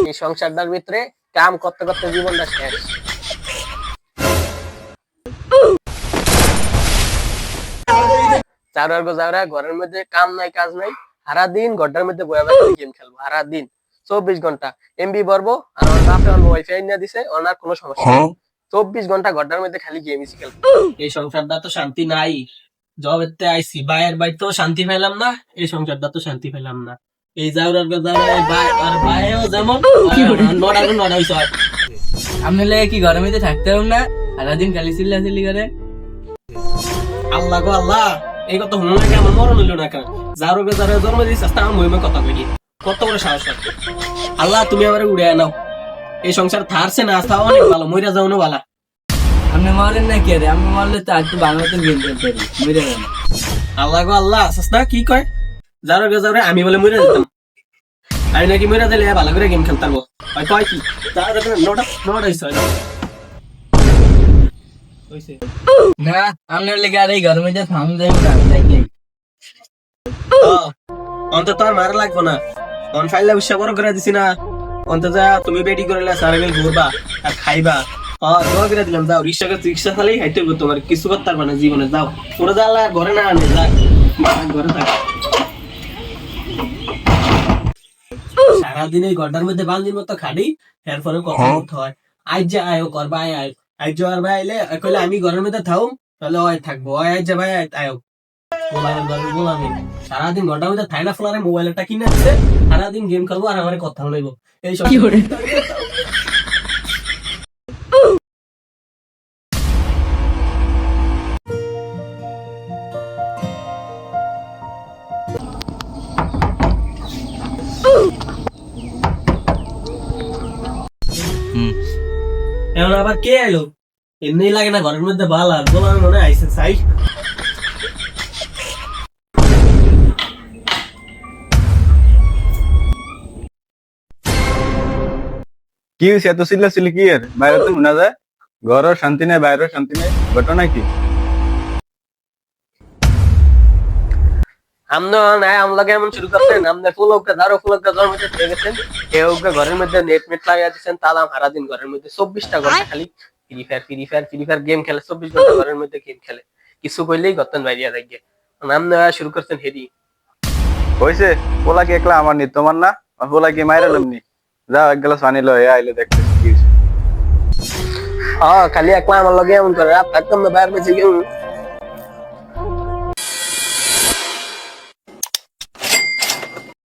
এই সংসারটার ভিতরে কাম করতে করতে জীবনটা শেষ। যাওরা ঘরের মধ্যে কাম নাই কাজ নাই, সারাদিন ঘরটার মধ্যে বয়ে গেম খেলবো সারাদিন 24 ঘন্টা। এমবি ভরবো আর আমার বাপে আমার ওয়াইফাই নিয়ে দিছে, ওনার কোনো সমস্যা নেই। 24 ঘন্টা ঘরটার মধ্যে খালি গেমই খেলবো। এই সংসারটা তো শান্তি নাই। জবেতে আইসি বাইয়ের বাড়িতেও শান্তি পেলাম না, এই সংসারটা তো শান্তি পেলাম না। এই যাওরার ভাইও যেমন নড়া হইছে। আপনি লাগে কি ঘরের মধ্যে থাকতে হবে না, সারাদিন খালি চিল্লাচিল্লি করে। আল্লাহ গো আল্লাহ, এই কথা মনে লাগে আমার মরণ হইল না কেন? যারো জন্ম দিয়েছে আমার মহিমা কথা কই, কত বড় সাহস। আল্লাহ তুমি আমার উড়ে নাও, এই সংসার থারছে না, তাও অনেক ভালো, মইরা যাও না ভালা। আপনি মারেন না কে রে? আমি মারলে তো একটু বাংলাতে গেম খেলতে পারি, মরে যান। আল্লাহ গো আল্লাহ, সস্তা কি কয়? যারো আমি বলে মরে যেতাম, আমি নাকি মরে দিলে ভালো করে গেম খেলতাম। কয় কি না আপনার লেগে আর এই ঘরের মধ্যে থাম যাই না, অন্তত আর মারা লাগবো না। অন ফাইলে উৎসাহ বড় করে দিছি না, অন্তত তুমি বেটি করলে সারাদিন ঘুরবা আর খাইবা। দোয়া করে দিলাম, যাও রিক্সা খালি খাইতে হবে, তোমার কিছু করতে পারবে না জীবনে। যাও ওরা যা আল্লাহ ঘরে না আনে, যা ঘরে থাক। সারাদিন এই ঘরটার মধ্যে বান্দির মতো খালি, এরপরে কথা বলতে হয়। আজ যে আয়ো করবা আয়, আজ যে আর ভাই আইলে কইলে আমি ঘরের মধ্যে থাকুম, তাহলে ওই থাকবো। আজ যে ভাই আয়ো বলামি, সারাদিন ঘরটার মধ্যে থাই না, ফোলারে মোবাইলটা কিনে দিচ্ছে, সারাদিন গেম খেলবো আর আমার কথা বলবো। এই সব এখন আবার কে এলো? এমনি লাগে না ঘরের মধ্যে ভালো, আর বলার মনে আইসে চাই। কি হয়েছে এত চিল্লাচিল্লি কি এর? বাইরে তো শোনা যায়, ঘরের শান্তি নেই বাইরের শান্তি নেই, ঘটনা কি? আমলাকে এমন শুরু করছেন, আপনার ফুলকা জন্মতে পেয়ে গেছেন, কেউ ঘরের মধ্যে নেট লাগিয়ে দিচ্ছেন, তালা সারাদিন ঘরের মধ্যে 24টা ঘন্টা খালি ফ্রি ফায়ার গেম খেলে, 24 ঘন্টা ঘরের মধ্যে গেম খেলে, কিছু কইলেই গতন বাইরিয়া থাকে। আপনি শুরু করছেন হেরি হয়েছে পোলা কি একলা আমার নি, তোমার না? পোলা কি মাইরা নামনি? যাও এক গ্লাস পানি লো, আইলে দেখতেছি কি হয়েছে। খালি একলা আমার লগে এমন করে, রাত থাকতাম না বাইরে বেঁচে গেম।